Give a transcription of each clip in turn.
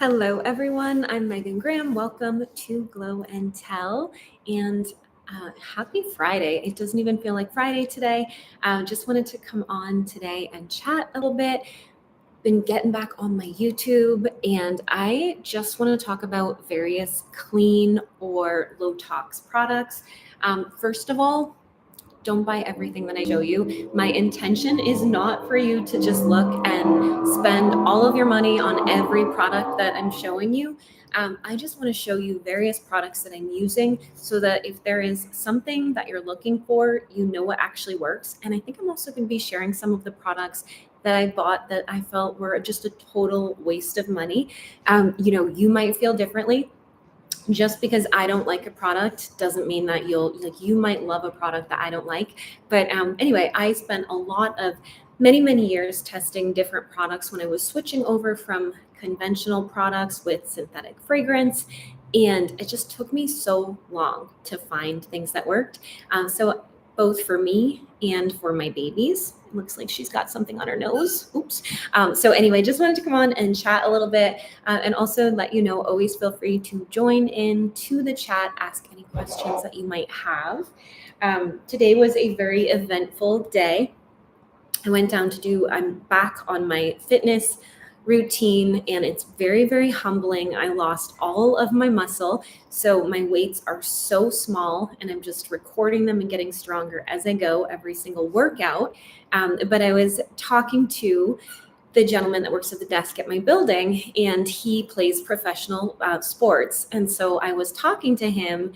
Hello, everyone. I'm Megan Graham. Welcome to Glow and Tell. And happy Friday. It doesn't even feel like Friday today. Just wanted to come on today and chat a little bit. Been getting back on my YouTube, and I just want to talk about various clean or low tox products. First of all, don't buy everything that I show you. My intention is not for you to just look and spend all of your money on every product that I'm showing you. I just want to show you various products that I'm using so that if there is something that you're looking for, you know what actually works. And I think I'm also going to be sharing some of the products that I bought that I felt were just a total waste of money. You might feel differently. Just because I don't like a product doesn't mean that you might love a product that I don't like. But anyway, I spent a lot of many years testing different products when I was switching over from conventional products with synthetic fragrance. And it just took me so long to find things that worked. So both for me and for my babies. It looks like she's got something on her nose. Oops. So anyway, just wanted to come on and chat a little bit and also let you know, always feel free to join in to the chat, ask any questions that you might have. Today was a very eventful day. I'm back on my fitness routine, and it's very humbling. I lost all of my muscle, so my weights are so small, and I'm just recording them and getting stronger as I go every single workout. But I was talking to the gentleman that works at the desk at my building, and he plays professional sports. And so I was talking to him,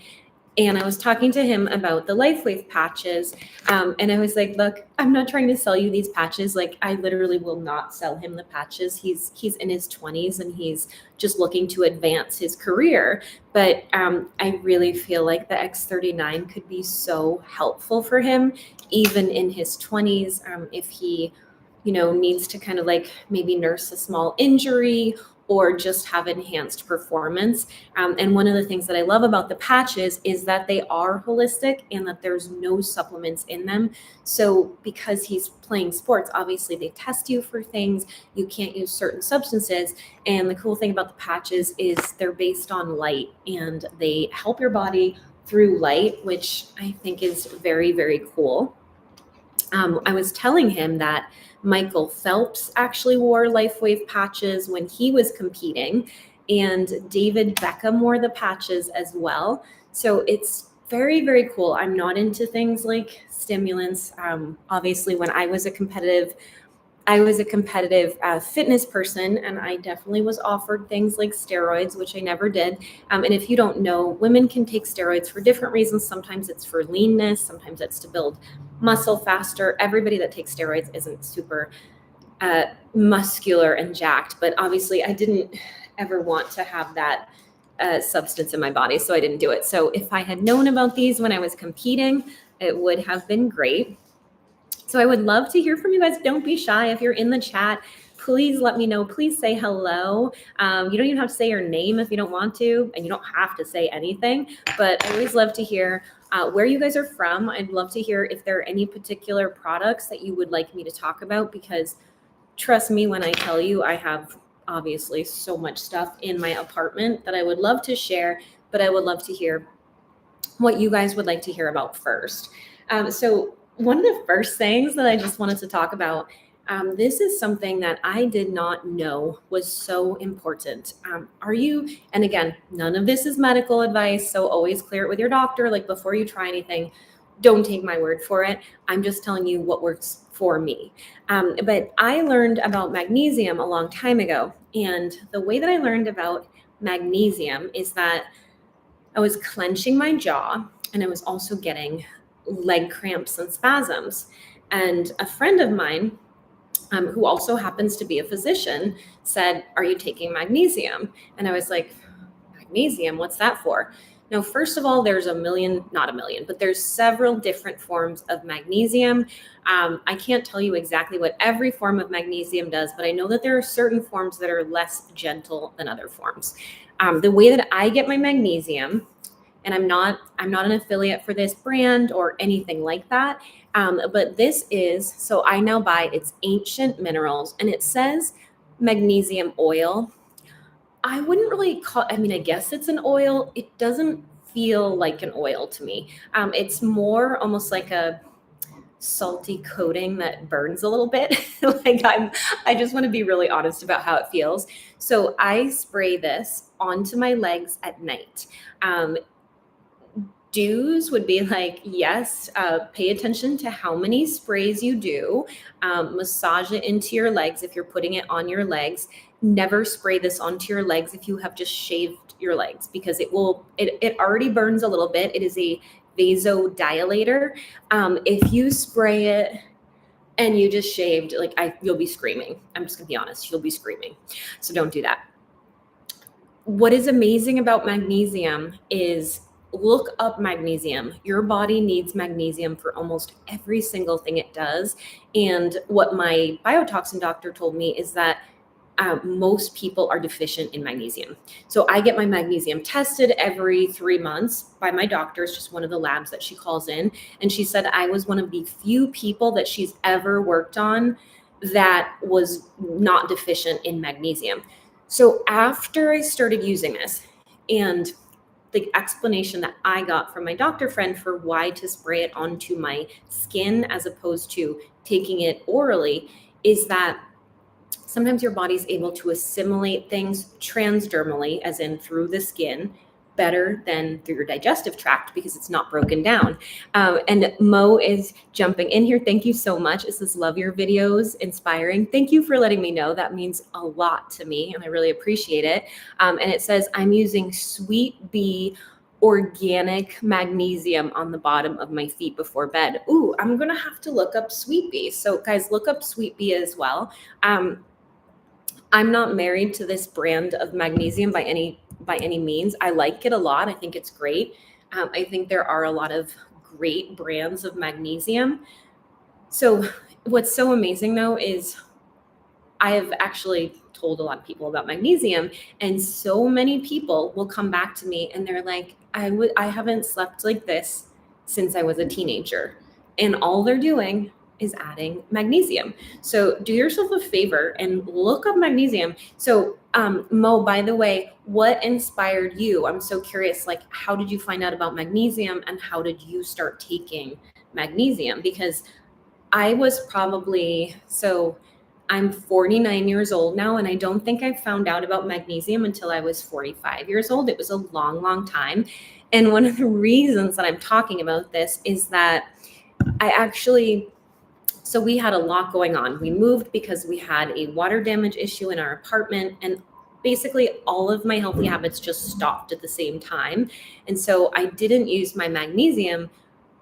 and I was talking to him about the LifeWave patches. And I was like, look, I'm not trying to sell you these patches. Like, I literally will not sell him the patches. He's in his 20s, and he's just looking to advance his career. But I really feel like the X39 could be so helpful for him, even in his 20s, if he needs to kind of like maybe nurse a small injury or just have enhanced performance. And one of the things that I love about the patches is that they are holistic and that there's no supplements in them. So because he's playing sports, obviously they test you for things. You can't use certain substances. And the cool thing about the patches is they're based on light, and they help your body through light, which I think is very cool. I was telling him that Michael Phelps actually wore LifeWave patches when he was competing, and David Beckham wore the patches as well. So it's very cool. I'm not into things like stimulants. Obviously, when I was a competitive fitness person, and I definitely was offered things like steroids, which I never did. And if you don't know, women can take steroids for different reasons. Sometimes it's for leanness, sometimes it's to build muscle faster. Everybody that takes steroids isn't super muscular and jacked, but obviously I didn't ever want to have that substance in my body, so I didn't do it. So if I had known about these when I was competing, it would have been great. So I would love to hear from you guys. Don't be shy. If you're in the chat, please let me know. Please say hello. You don't even have to say your name if you don't want to, and you don't have to say anything, but I always love to hear where you guys are from. I'd love to hear if there are any particular products that you would like me to talk about, because trust me when I tell you, I have obviously so much stuff in my apartment that I would love to share, but I would love to hear what you guys would like to hear about first. So one of the first things that I just wanted to talk about, this is something that I did not know was so important. And again, none of this is medical advice, so always clear it with your doctor. Like, before you try anything, don't take my word for it. I'm just telling you what works for me. But I learned about magnesium a long time ago. And the way that I learned about magnesium is that I was clenching my jaw, and I was also getting leg cramps and spasms. And a friend of mine, who also happens to be a physician, said, "Are you taking magnesium?" And I was like, "Magnesium? What's that for?" Now, first of all, there's not a million, but there's several different forms of magnesium. I can't tell you exactly what every form of magnesium does, but I know that there are certain forms that are less gentle than other forms. The way that I get my magnesium, and I'm not an affiliate for this brand or anything like that, but so I now buy, it's Ancient Minerals, and it says magnesium oil. I wouldn't really call, I mean, I guess it's an oil. It doesn't feel like an oil to me. It's more almost like a salty coating that burns a little bit. I just want to be really honest about how it feels. So I spray this onto my legs at night. Um, Do's would be like, yes, pay attention to how many sprays you do. Massage it into your legs if you're putting it on your legs. Never spray this onto your legs if you have just shaved your legs, because it already burns a little bit. It is a vasodilator. If you spray it and you just shaved, you'll be screaming. I'm just gonna be honest, you'll be screaming. So don't do that. What is amazing about magnesium is, look up magnesium. Your body needs magnesium for almost every single thing it does. And what my biotoxin doctor told me is that most people are deficient in magnesium. So I get my magnesium tested every 3 months by my doctor. It's just one of the labs that she calls in. And she said I was one of the few people that she's ever worked on that was not deficient in magnesium. So after I started using this, and the explanation that I got from my doctor friend for why to spray it onto my skin as opposed to taking it orally, is that sometimes your body's able to assimilate things transdermally, as in through the skin, better than through your digestive tract because it's not broken down. And Mo is jumping in here. Thank you so much. It says, love your videos, inspiring. Thank you for letting me know. That means a lot to me, and I really appreciate it. And it says, I'm using Sweet Bee organic magnesium on the bottom of my feet before bed. Ooh, I'm gonna have to look up Sweet Bee. So guys, look up Sweet Bee as well. I'm not married to this brand of magnesium by any means. I like it a lot. I think it's great. I think there are a lot of great brands of magnesium. So what's so amazing though is I have actually told a lot of people about magnesium, and so many people will come back to me and they're like, I haven't slept like this since I was a teenager. And all they're doing is adding magnesium. So do yourself a favor and look up magnesium. So Mo, by the way, what inspired you? I'm so curious, like, how did you find out about magnesium and how did you start taking magnesium? Because I was probably, so I'm 49 years old now, and I don't think I found out about magnesium until I was 45 years old. It was a long, long time. And one of the reasons that I'm talking about this is that I actually, so we had a lot going on. We moved because we had a water damage issue in our apartment, and basically all of my healthy habits just stopped at the same time. And so I didn't use my magnesium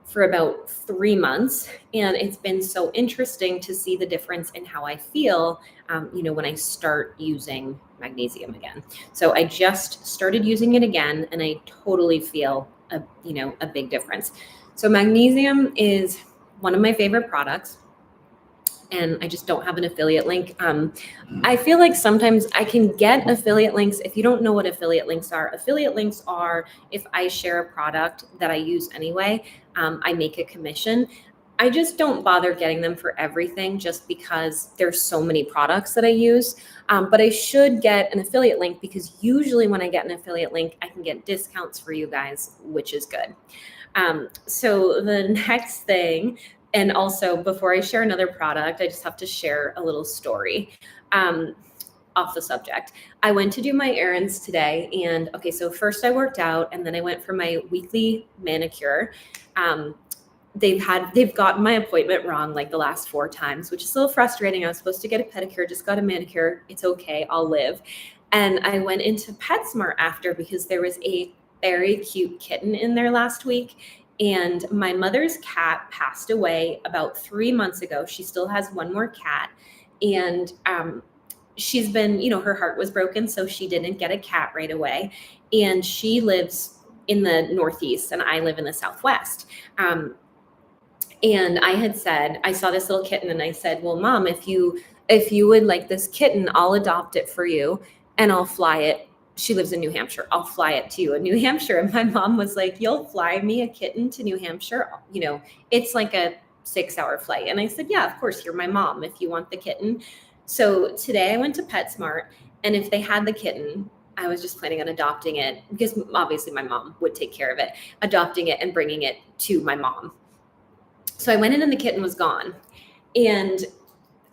for about 3 months. And it's been so interesting to see the difference in how I feel, when I start using magnesium again. So I just started using it again, and I totally feel a big difference. So magnesium is one of my favorite products, and I just don't have an affiliate link. I feel like sometimes I can get affiliate links. If you don't know what affiliate links are if I share a product that I use anyway, I make a commission. I just don't bother getting them for everything just because there's so many products that I use. But I should get an affiliate link, because usually when I get an affiliate link, I can get discounts for you guys, which is good. So the next thing, and also before I share another product, I just have to share a little story off the subject. I went to do my errands today, and okay, so first I worked out, and then I went for my weekly manicure. They've gotten my appointment wrong like the last 4 times, which is a little frustrating. I was supposed to get a pedicure, just got a manicure. It's okay, I'll live. And I went into PetSmart after because there was a very cute kitten in there last week. And my mother's cat passed away about 3 months ago. She still has one more cat. And she's been, her heart was broken, so she didn't get a cat right away. And she lives in the Northeast, and I live in the Southwest. And I had said, I saw this little kitten, and I said, well, Mom, if you would like this kitten, I'll adopt it for you and I'll fly it. She lives in New Hampshire. I'll fly it to you in New Hampshire. And my mom was like, you'll fly me a kitten to New Hampshire? It's like a 6-hour flight. And I said, yeah, of course, you're my mom if you want the kitten. So today I went to PetSmart, and if they had the kitten, I was just planning on adopting it because obviously my mom would take care of it, adopting it and bringing it to my mom. So I went in and the kitten was gone. And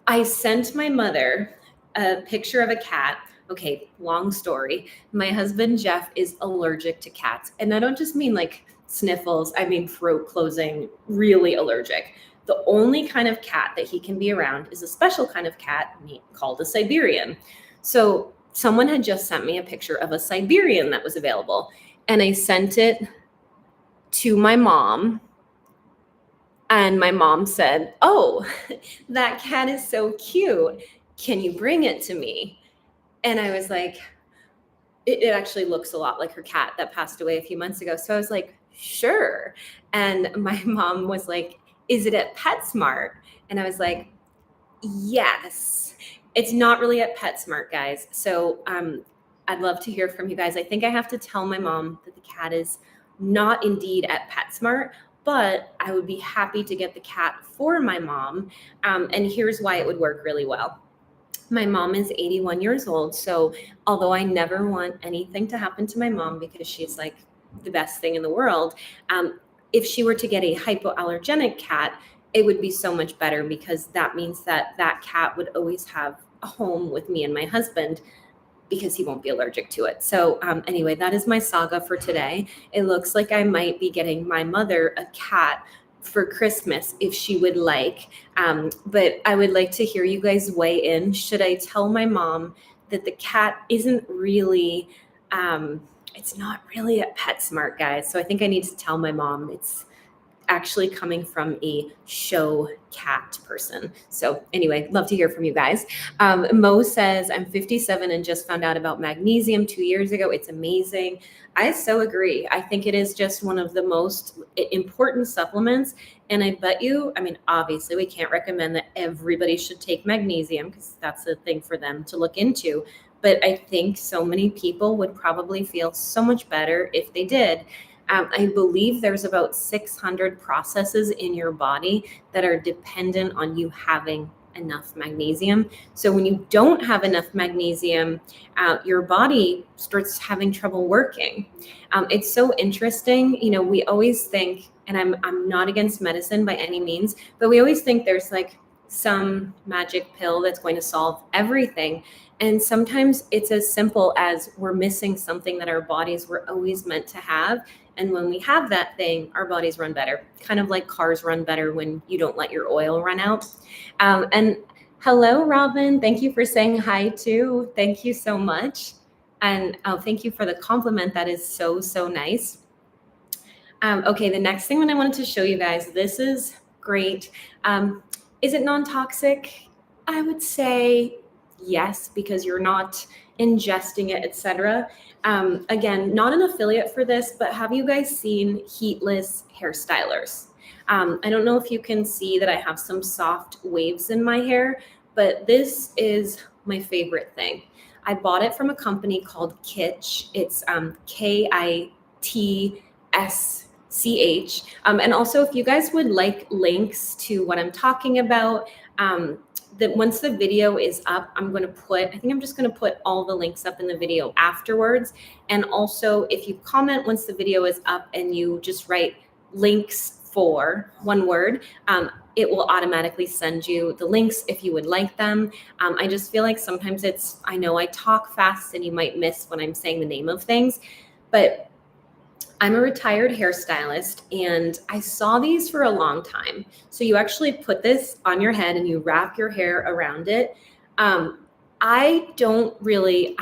I sent my mother a picture of a cat. Okay, long story. My husband, Jeff, is allergic to cats. And I don't just mean like sniffles, I mean throat closing, really allergic. The only kind of cat that he can be around is a special kind of cat called a Siberian. So someone had just sent me a picture of a Siberian that was available. And I sent it to my mom. And my mom said, "Oh, that cat is so cute. Can you bring it to me?" And I was like, it actually looks a lot like her cat that passed away a few months ago. So I was like, sure. And my mom was like, "Is it at PetSmart?" And I was like, yes. It's not really at PetSmart, guys. So I'd love to hear from you guys. I think I have to tell my mom that the cat is not indeed at PetSmart, but I would be happy to get the cat for my mom. And here's why it would work really well. My mom is 81 years old. So although I never want anything to happen to my mom because she's like the best thing in the world, if she were to get a hypoallergenic cat, it would be so much better because that means that that cat would always have a home with me and my husband because he won't be allergic to it. So anyway, that is my saga for today. It looks like I might be getting my mother a cat for Christmas if she would like. But I would like to hear you guys weigh in. Should I tell my mom that the cat isn't really, it's not really at PetSmart, guys? So I think I need to tell my mom it's actually coming from a show cat person. So anyway, love to hear from you guys. Mo says, "I'm 57 and just found out about magnesium 2 years ago. It's amazing." I so agree. I think it is just one of the most important supplements. And I bet you, I mean, obviously we can't recommend that everybody should take magnesium because that's a thing for them to look into. But I think so many people would probably feel so much better if they did. I believe there's about 600 processes in your body that are dependent on you having enough magnesium. So when you don't have enough magnesium, your body starts having trouble working. It's so interesting. You know, we always think, and I'm not against medicine by any means, but we always think there's like some magic pill that's going to solve everything. And sometimes it's as simple as we're missing something that our bodies were always meant to have. And when we have that thing, our bodies run better, kind of like cars run better when you don't let your oil run out. And hello, Robin. Thank you for saying hi too. Thank you so much. And thank you for the compliment. That is so, so nice. Okay, the next thing that I wanted to show you guys, this is great. Is it non-toxic? I would say yes, because you're not ingesting it, etc. Again, not an affiliate for this, but have you guys seen heatless hair stylers? I don't know if you can see that I have some soft waves in my hair, but this is my favorite thing. I bought it from a company called Kitsch. It's KITSCH. And also, if you guys would like links to what I'm talking about, that once the video is up, I think I'm just going to put all the links up in the video afterwards. And also, if you comment once the video is up and you just write links for one word, it will automatically send you the links if you would like them. I just feel like sometimes I know I talk fast and you might miss when I'm saying the name of things, but I'm a retired hairstylist and I saw these for a long time. So you actually put this on your head and you wrap your hair around it. I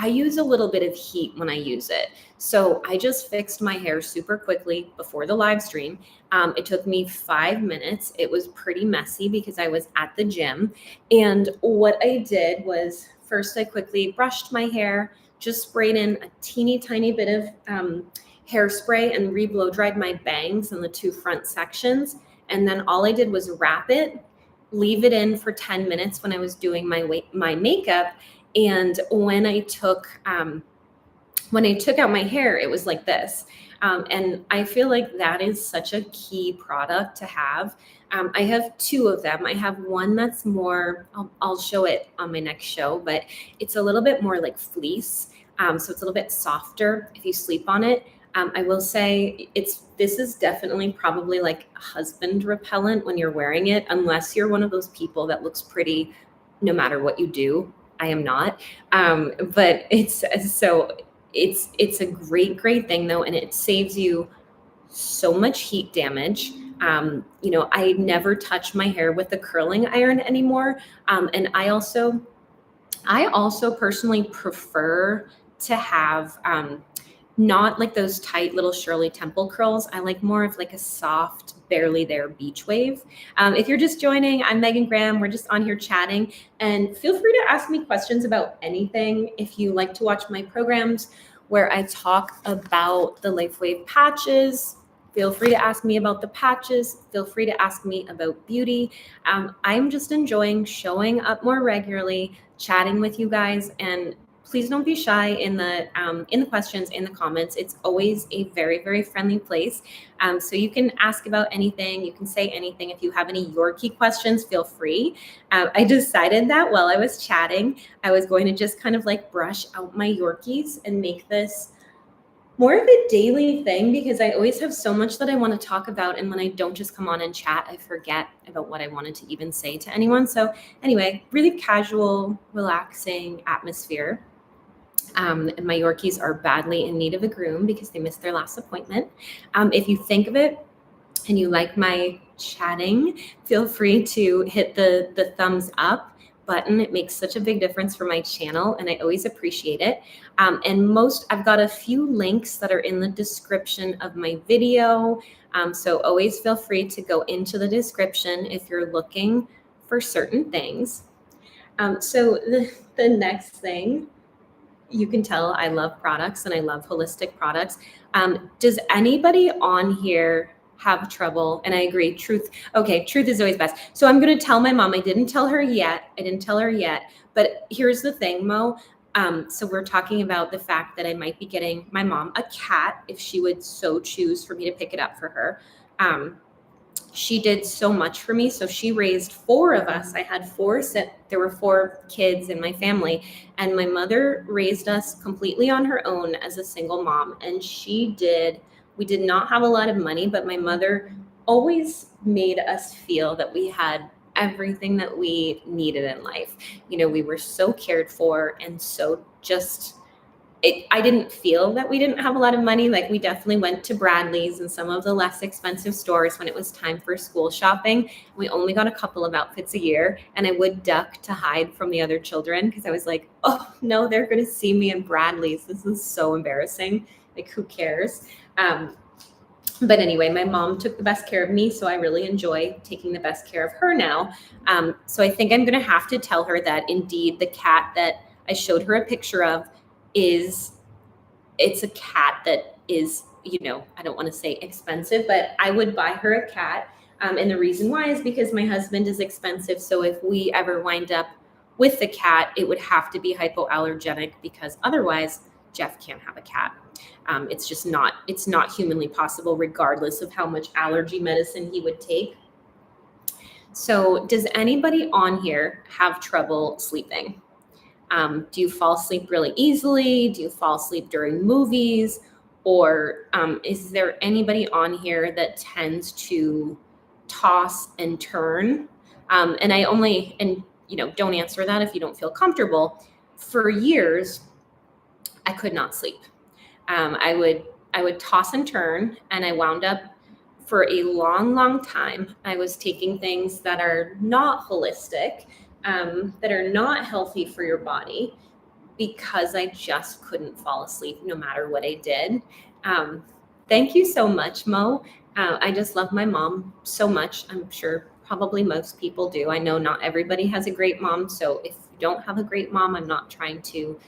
use a little bit of heat when I use it. So I just fixed my hair super quickly before the live stream. It took me 5 minutes. It was pretty messy because I was at the gym. And what I did was first I quickly brushed my hair, just sprayed in a teeny tiny bit of hairspray and re-blow dried my bangs in the two front sections. And then all I did was wrap it, leave it in for 10 minutes when I was doing my makeup. And when I took out my hair, it was like this. And I feel like that is such a key product to have. I have two of them. I have one that's more, I'll show it on my next show, but it's a little bit more like fleece. So it's a little bit softer if you sleep on it. I will say this is definitely probably like husband repellent when you're wearing it, unless you're one of those people that looks pretty no matter what you do. I am not. But it's a great thing though, and it saves you so much heat damage. I never touch my hair with the curling iron anymore. And I also personally prefer to have not like those tight little Shirley Temple curls. I like more of like a soft, barely there beach wave. If you're just joining, I'm Megan Graham. We're just on here chatting, and feel free to ask me questions about anything. If you like to watch my programs where I talk about the LifeWave patches, feel free to ask me about the patches. Feel free to ask me about beauty. I'm just enjoying showing up more regularly, chatting with you guys, and please don't be shy in the questions, in the comments. It's always a very friendly place. So you can ask about anything. You can say anything. If you have any Yorkie questions, feel free. I decided that while I was chatting, I was going to just kind of like brush out my Yorkies and make this more of a daily thing, because I always have so much that I want to talk about. And when I don't just come on and chat, I forget about what I wanted to even say to anyone. So anyway, really casual, relaxing atmosphere. And my Yorkies are badly in need of a groom because they missed their last appointment. If you think of it and you like my chatting, feel free to hit the thumbs up button. It makes such a big difference for my channel, and I always appreciate it. I've got a few links that are in the description of my video. So always feel free to go into the description if you're looking for certain things. So the next thing, you can tell I love products and I love holistic products. Does anybody on here have trouble? And I agree, truth is always best. So I'm going to tell my mom. I didn't tell her yet, but here's the thing, Mo. So we're talking about the fact that I might be getting my mom a cat if she would so choose for me to pick it up for her. She did so much for me. So she raised four of us. There were four kids in my family, and my mother raised us completely on her own as a single mom. And we did not have a lot of money, but my mother always made us feel that we had everything that we needed in life. We were so cared for, and so I didn't feel that we didn't have a lot of money. Like, we definitely went to Bradley's and some of the less expensive stores when it was time for school shopping. We only got a couple of outfits a year, and I would duck to hide from the other children because I was like, oh no, they're going to see me in Bradley's. This is so embarrassing. Like, who cares? But anyway, my mom took the best care of me, so I really enjoy taking the best care of her now. So I think I'm going to have to tell her that indeed the cat that I showed her a picture of it's a cat that is, I don't want to say expensive, but I would buy her a cat. And the reason why is because my husband is expensive. So if we ever wind up with the cat, it would have to be hypoallergenic, because otherwise Jeff can't have a cat. It's not humanly possible, regardless of how much allergy medicine he would take. So does anybody on here have trouble sleeping? Do you fall asleep really easily? Do you fall asleep during movies? Or is there anybody on here that tends to toss and turn? And don't answer that if you don't feel comfortable. For years, I could not sleep. I would toss and turn, and I wound up, for a long time, I was taking things that are not holistic, that are not healthy for your body, because I just couldn't fall asleep no matter what I did. Thank you so much, Mo. I just love my mom so much. I'm sure probably most people do. I know not everybody has a great mom. So if you don't have a great mom, I'm not trying to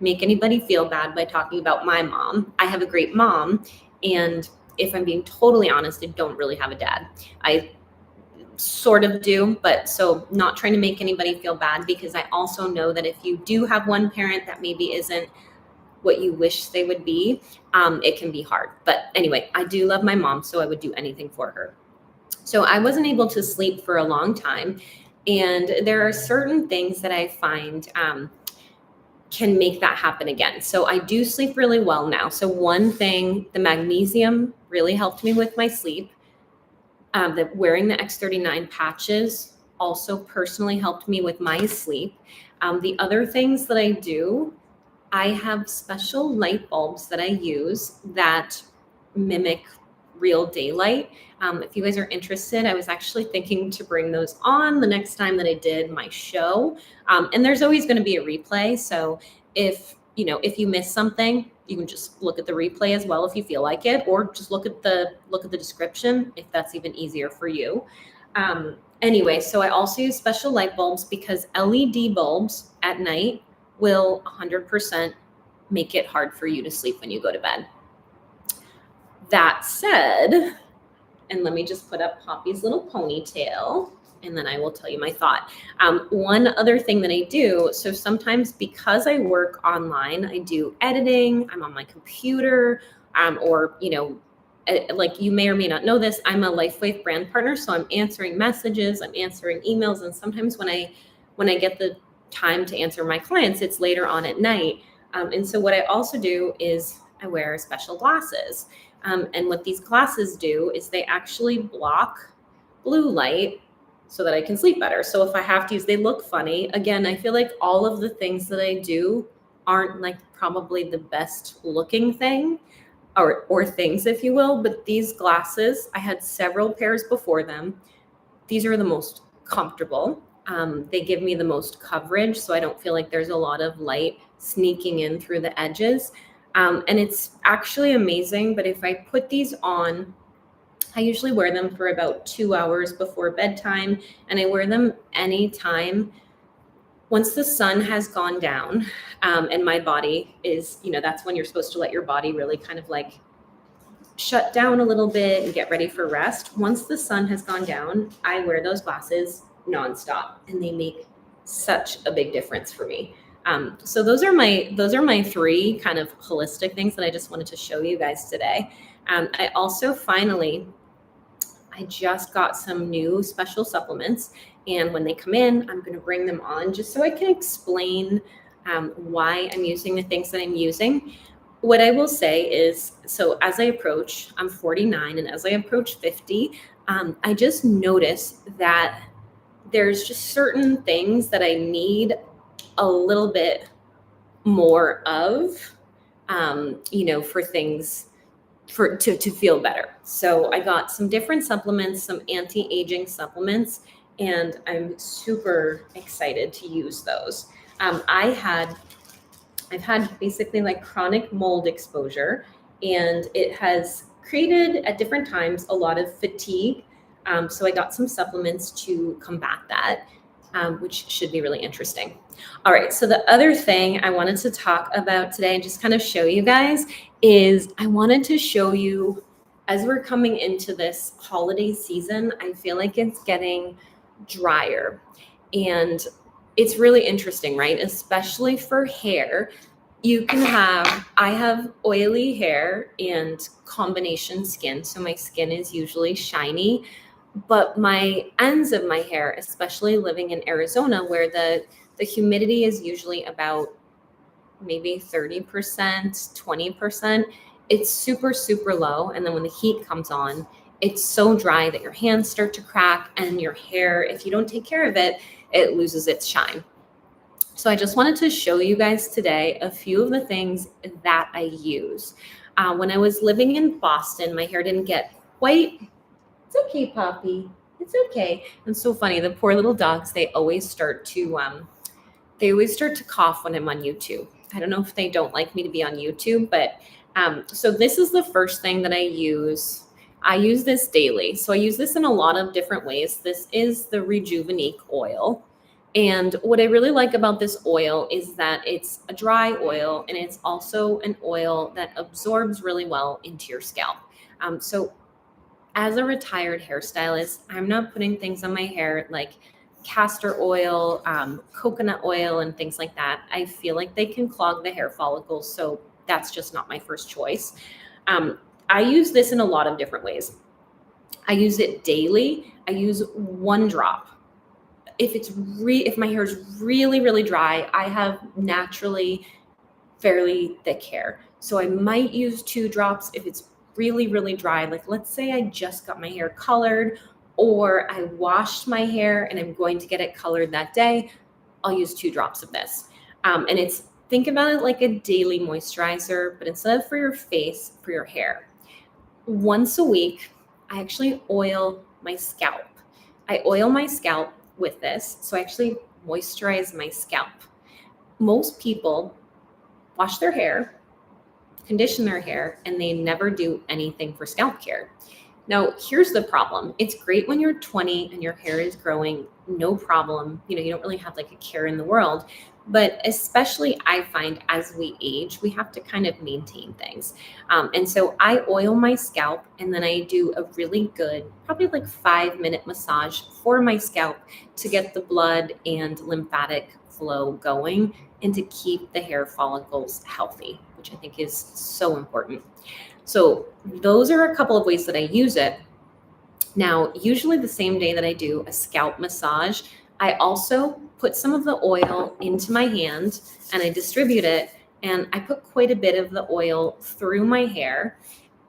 make anybody feel bad by talking about my mom. I have a great mom. And if I'm being totally honest, I don't really have a dad. I sort of do, but so not trying to make anybody feel bad, because I also know that if you do have one parent that maybe isn't what you wish they would be, it can be hard. But anyway, I do love my mom, so I would do anything for her. So I wasn't able to sleep for a long time. And there are certain things that I find can make that happen again. So I do sleep really well now. So one thing, the magnesium really helped me with my sleep. Wearing the X39 patches also personally helped me with my sleep. The other things that I do, I have special light bulbs that I use that mimic real daylight. If you guys are interested, I was actually thinking to bring those on the next time that I did my show. And there's always going to be a replay. So if you miss something, you can just look at the replay as well if you feel like it, or just look at the description if that's even easier for you. Anyway, so I also use special light bulbs because LED bulbs at night will 100% make it hard for you to sleep when you go to bed. That said, and let me just put up Poppy's little ponytail, and then I will tell you my thought. One other thing that I do, so sometimes because I work online, I do editing, I'm on my computer, or, like you may or may not know this, I'm a LifeWave brand partner, so I'm answering messages, I'm answering emails, and sometimes when I get the time to answer my clients, it's later on at night. And so what I also do is I wear special glasses. And what these glasses do is they actually block blue light so that I can sleep better. So if I have to use, they look funny. Again, I feel like all of the things that I do aren't like probably the best looking thing or things, if you will, but these glasses, I had several pairs before them. These are the most comfortable. They give me the most coverage, so I don't feel like there's a lot of light sneaking in through the edges. And it's actually amazing, but if I put these on, I usually wear them for about 2 hours before bedtime, and I wear them anytime once the sun has gone down, and my body is, that's when you're supposed to let your body really kind of like shut down a little bit and get ready for rest. Once the sun has gone down, I wear those glasses nonstop, and they make such a big difference for me. So those are my three kind of holistic things that I just wanted to show you guys today. I also I just got some new special supplements, and when they come in, I'm going to bring them on just so I can explain why I'm using the things that I'm using. What I will say is, so as I approach, I'm 49, and as I approach 50, I just notice that there's just certain things that I need a little bit more of, for things to feel better. So I got some different supplements, some anti-aging supplements, and I'm super excited to use those. I've had basically like chronic mold exposure, and it has created at different times a lot of fatigue. So I got some supplements to combat that, which should be really interesting. All right, so the other thing I wanted to talk about today and just kind of show you guys is I wanted to show you, as we're coming into this holiday season, I feel like it's getting drier. And it's really interesting, right? Especially for hair. I have oily hair and combination skin. So my skin is usually shiny, but my ends of my hair, especially living in Arizona, where the humidity is usually about maybe 30%, 20%, it's super, super low. And then when the heat comes on, it's so dry that your hands start to crack, and your hair, if you don't take care of it, it loses its shine. So I just wanted to show you guys today a few of the things that I use. When I was living in Boston, my hair didn't get quite, it's okay, Poppy, it's okay. And so funny, the poor little dogs, they always start to cough when I'm on YouTube. I don't know if they don't like me to be on YouTube, but so this is the first thing that I use. I use this daily. So I use this in a lot of different ways. This is the Rejuvenique oil. And what I really like about this oil is that it's a dry oil, and it's also an oil that absorbs really well into your scalp. So as a retired hairstylist, I'm not putting things on my hair like castor oil, coconut oil, and things like that. I feel like they can clog the hair follicles. So that's just not my first choice. I use this in a lot of different ways. I use it daily. I use one drop. If my hair is really, really dry, I have naturally fairly thick hair. So I might use 2 drops if it's really, really dry. Like let's say I just got my hair colored or I washed my hair and I'm going to get it colored that day, I'll use 2 drops of this. And think about it like a daily moisturizer, but instead of for your face, for your hair. Once a week, I actually oil my scalp. I oil my scalp with this. So I actually moisturize my scalp. Most people wash their hair, condition their hair, and they never do anything for scalp care. Now, here's the problem. It's great when you're 20 and your hair is growing, no problem. You don't really have like a care in the world. But especially I find as we age, we have to kind of maintain things. And so I oil my scalp and then I do a really good, probably like 5-minute massage for my scalp to get the blood and lymphatic flow going and to keep the hair follicles healthy, which I think is so important. So those are a couple of ways that I use it. Now, usually the same day that I do a scalp massage, I also put some of the oil into my hand and I distribute it, and I put quite a bit of the oil through my hair.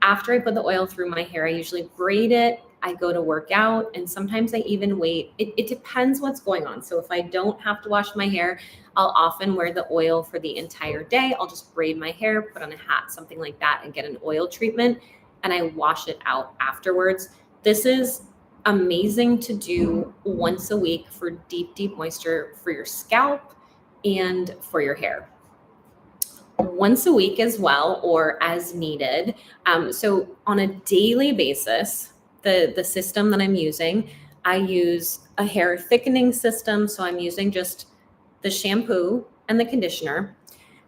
After I put the oil through my hair, I usually braid it. I go to work out, and sometimes I even wait. It depends what's going on. So if I don't have to wash my hair, I'll often wear the oil for the entire day. I'll just braid my hair, put on a hat, something like that, and get an oil treatment, and I wash it out afterwards. This is amazing to do once a week for deep, deep moisture for your scalp and for your hair. Once a week as well, or as needed. So on a daily basis, the system that I'm using, I use a hair thickening system. So I'm using just the shampoo and the conditioner.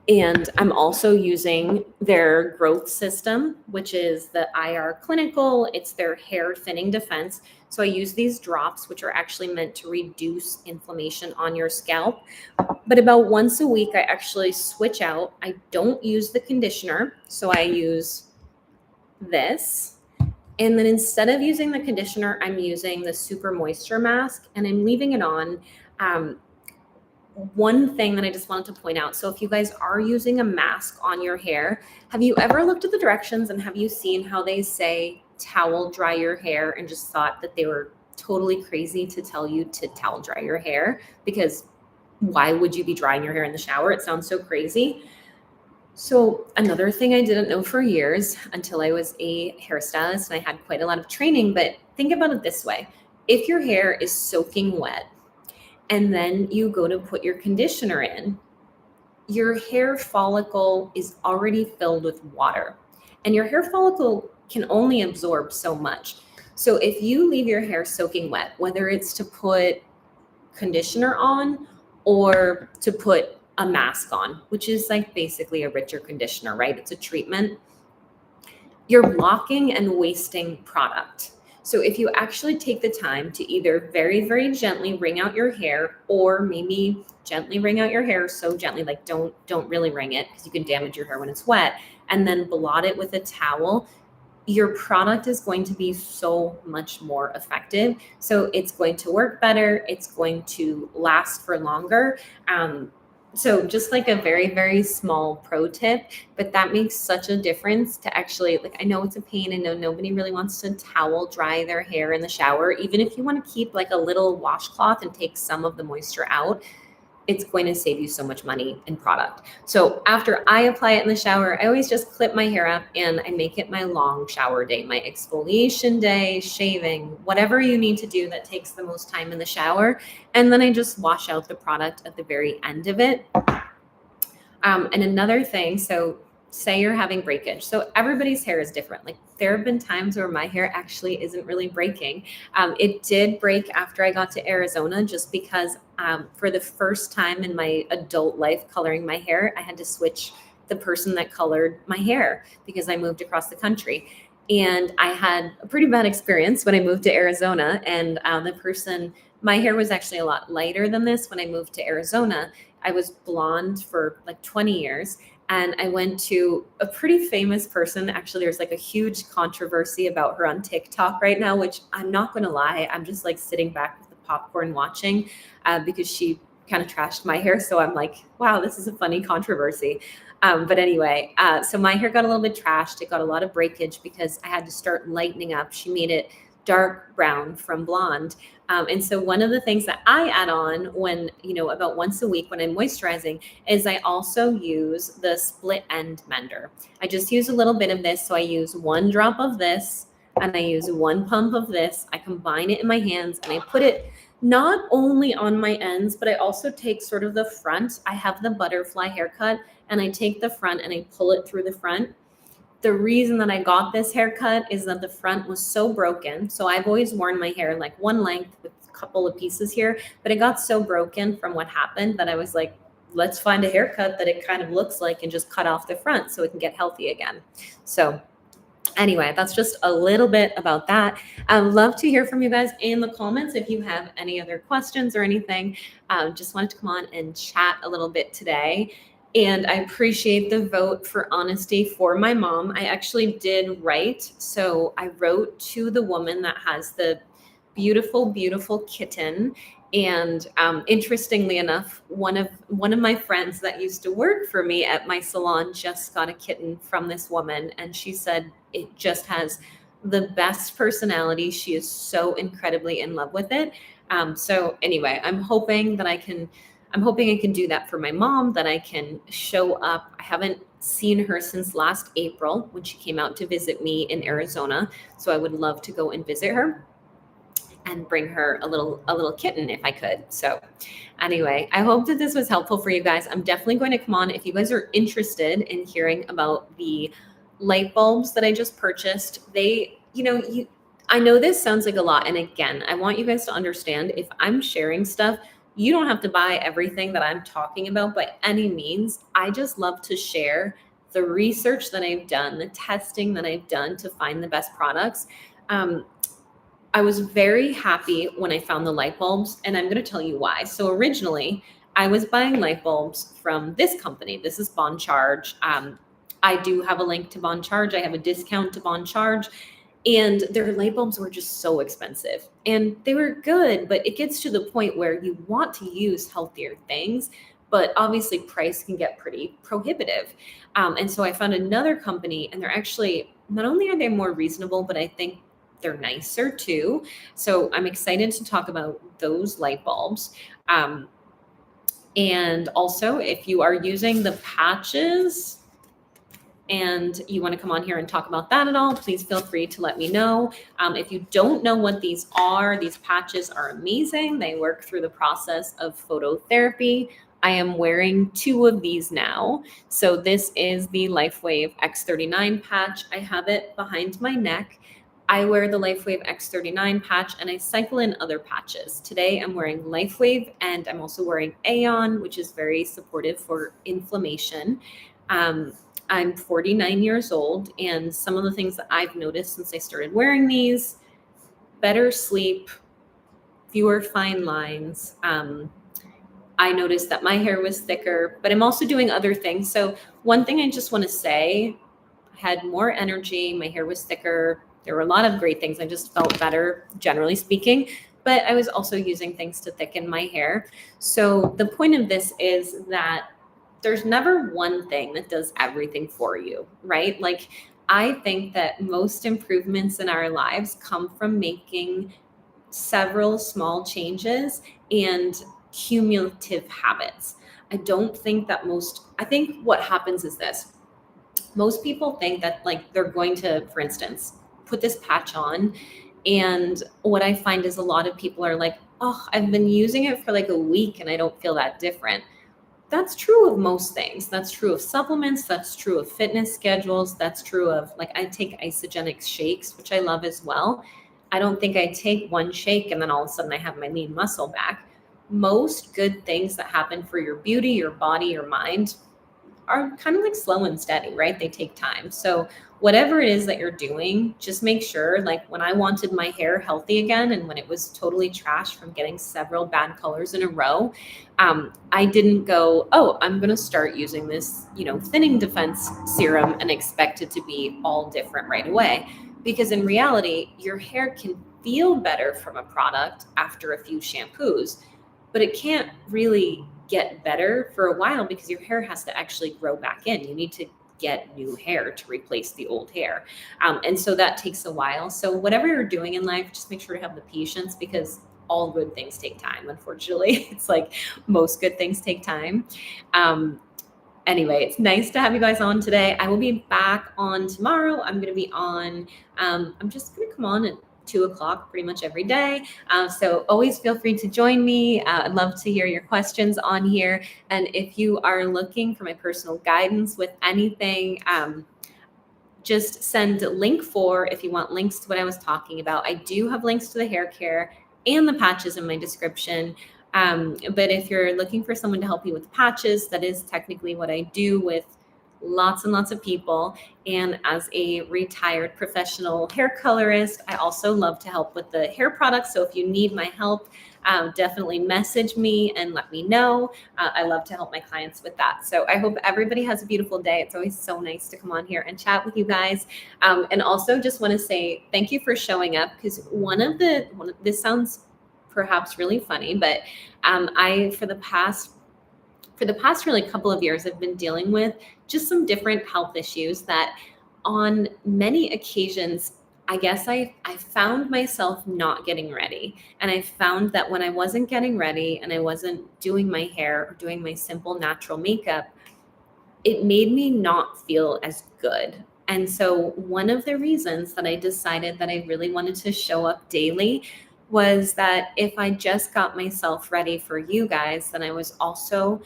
And I'm also using their growth system, which is the IR Clinical. It's their hair thinning defense. So I use these drops, which are actually meant to reduce inflammation on your scalp. But about once a week, I actually switch out. I don't use the conditioner. So I use this. And then instead of using the conditioner, I'm using the Super Moisture Mask and I'm leaving it on. One thing that I just wanted to point out. So if you guys are using a mask on your hair, have you ever looked at the directions and have you seen how they say towel dry your hair and just thought that they were totally crazy to tell you to towel dry your hair? Because why would you be drying your hair in the shower? It sounds so crazy. So another thing I didn't know for years until I was a hairstylist and I had quite a lot of training, but think about it this way. If your hair is soaking wet and then you go to put your conditioner in, your hair follicle is already filled with water and your hair follicle can only absorb so much. So if you leave your hair soaking wet, whether it's to put conditioner on or to put a mask on, which is like basically a richer conditioner, right? It's a treatment. You're blocking and wasting product. So if you actually take the time to either very, very gently wring out your hair or maybe gently wring out your hair, so gently, like don't really wring it because you can damage your hair when it's wet, and then blot it with a towel, your product is going to be so much more effective. So it's going to work better. It's going to last for longer. So just like a very, very small pro tip, but that makes such a difference to actually, like, I know it's a pain. I know nobody really wants to towel dry their hair in the shower. Even if you want to keep like a little washcloth and take some of the moisture out, it's going to save you so much money in product. So after I apply it in the shower, I always just clip my hair up and I make it my long shower day, my exfoliation day, shaving, whatever you need to do that takes the most time in the shower. And then I just wash out the product at the very end of it. And another thing, so say you're having breakage. So everybody's hair is different. Like there have been times where my hair actually isn't really breaking. It did break after I got to Arizona just because for the first time in my adult life coloring my hair, I had to switch the person that colored my hair because I moved across the country. And I had a pretty bad experience when I moved to Arizona. And my hair was actually a lot lighter than this when I moved to Arizona. I was blonde for like 20 years. and I went to a pretty famous person. Actually, there's like a huge controversy about her on TikTok right now, which I'm not going to lie, I'm just like sitting back with the popcorn watching because she kind of trashed my hair. So I'm like, wow, this is a funny controversy. But anyway, so my hair got a little bit trashed. It got a lot of breakage because I had to start lightening up. She made it dark brown from blonde. And so one of the things that I add on when, about once a week when I'm moisturizing is I also use the split end mender. I just use a little bit of this. So I use 1 drop of this and I use 1 pump of this. I combine it in my hands and I put it not only on my ends, but I also take sort of the front. I have the butterfly haircut and I take the front and I pull it through the front. The reason that I got this haircut is that the front was so broken. So I've always worn my hair like one length with a couple of pieces here, but it got so broken from what happened that I was like, let's find a haircut that it kind of looks like and just cut off the front so it can get healthy again. So anyway, that's just a little bit about that. I'd love to hear from you guys in the comments if you have any other questions or anything. Just wanted to come on and chat a little bit today. And I appreciate the vote for honesty for my mom. I actually did write. So I wrote to the woman that has the beautiful, beautiful kitten. And interestingly enough, one of my friends that used to work for me at my salon just got a kitten from this woman, and she said it just has the best personality. She is so incredibly in love with it. So anyway, I'm hoping I can do that for my mom, that I can show up. I haven't seen her since last April when she came out to visit me in Arizona. So I would love to go and visit her and bring her a little kitten if I could. So anyway, I hope that this was helpful for you guys. I'm definitely going to come on if you guys are interested in hearing about the light bulbs that I just purchased. I know this sounds like a lot. And again, I want you guys to understand, if I'm sharing stuff, you don't have to buy everything that I'm talking about by any means. I just love to share the research that I've done, the testing that I've done to find the best products. I was very happy when I found the light bulbs, and I'm going to tell you why. So originally, I was buying light bulbs from this company. This is Bon Charge. I do have a link to Bon Charge. I have a discount to Bon Charge, and their light bulbs were just so expensive. And they were good, but it gets to the point where you want to use healthier things, but obviously price can get pretty prohibitive. And so I found another company, and they're actually, not only are they more reasonable, but I think they're nicer too. So I'm excited to talk about those light bulbs. And also, if you are using the patches and you want to come on here and talk about that at all, please feel free to let me know. If you don't know what these are, these patches are amazing. They work through the process of phototherapy. I am wearing 2 of these now. So this is the LifeWave X39 patch. I have it behind my neck. I wear the LifeWave X39 patch and I cycle in other patches. Today I'm wearing LifeWave, and I'm also wearing Aeon, which is very supportive for inflammation. I'm 49 years old, and some of the things that I've noticed since I started wearing these: better sleep, fewer fine lines. I noticed that my hair was thicker, but I'm also doing other things. So one thing I just want to say, I had more energy, my hair was thicker. There were a lot of great things. I just felt better, generally speaking, but I was also using things to thicken my hair. So the point of this is that there's never one thing that does everything for you, right? Like, I think that most improvements in our lives come from making several small changes and cumulative habits. I think what happens is this: most people think that, like, they're going to, for instance, put this patch on. And what I find is a lot of people are like, oh, I've been using it for like a week and I don't feel that different. That's true of most things. That's true of supplements. That's true of fitness schedules. That's true of, like, I take isogenic shakes, which I love as well. I don't think I take one shake and then all of a sudden I have my lean muscle back. Most good things that happen for your beauty, your body, your mind are kind of like slow and steady, right? They take time. So whatever it is that you're doing, just make sure, like when I wanted my hair healthy again and when it was totally trashed from getting several bad colors in a row, I didn't go, oh, I'm going to start using this, thinning defense serum and expect it to be all different right away. Because in reality, your hair can feel better from a product after a few shampoos, but it can't really get better for a while because your hair has to actually grow back in. You need to get new hair to replace the old hair. And so that takes a while. So whatever you're doing in life, just make sure to have the patience because all good things take time. Unfortunately, it's like most good things take time. Um, anyway, it's nice to have you guys on today. I will be back on tomorrow. I'm going to be on, I'm just going to come on at 2 o'clock pretty much every day. So always feel free to join me. I'd love to hear your questions on here. And if you are looking for my personal guidance with anything, just send link 4 if you want links to what I was talking about. I do have links to the hair care and the patches in my description. But if you're looking for someone to help you with patches, that is technically what I do with lots and lots of people. And as a retired professional hair colorist, I also love to help with the hair products. So if you need my help, definitely message me and let me know. I love to help my clients with that. So I hope everybody has a beautiful day. It's always so nice to come on here and chat with you guys. And also just want to say thank you for showing up because this sounds perhaps really funny, but for the past really couple of years, I've been dealing with just some different health issues that on many occasions, I guess I found myself not getting ready. And I found that when I wasn't getting ready and I wasn't doing my hair or doing my simple natural makeup, it made me not feel as good. And so one of the reasons that I decided that I really wanted to show up daily was that if I just got myself ready for you guys, then I was also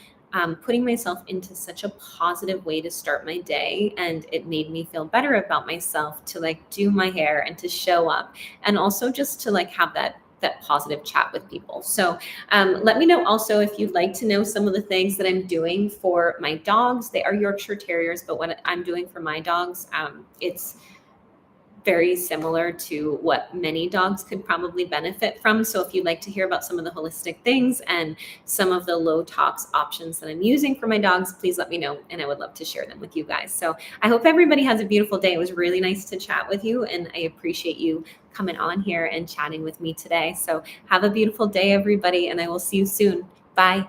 putting myself into such a positive way to start my day. And it made me feel better about myself to like do my hair and to show up and also just to like have that positive chat with people. So let me know also if you'd like to know some of the things that I'm doing for my dogs. They are Yorkshire Terriers, but what I'm doing for my dogs, it's very similar to what many dogs could probably benefit from. So if you'd like to hear about some of the holistic things and some of the low-tox options that I'm using for my dogs, please let me know and I would love to share them with you guys. So I hope everybody has a beautiful day. It was really nice to chat with you and I appreciate you coming on here and chatting with me today. So have a beautiful day, everybody, and I will see you soon. Bye.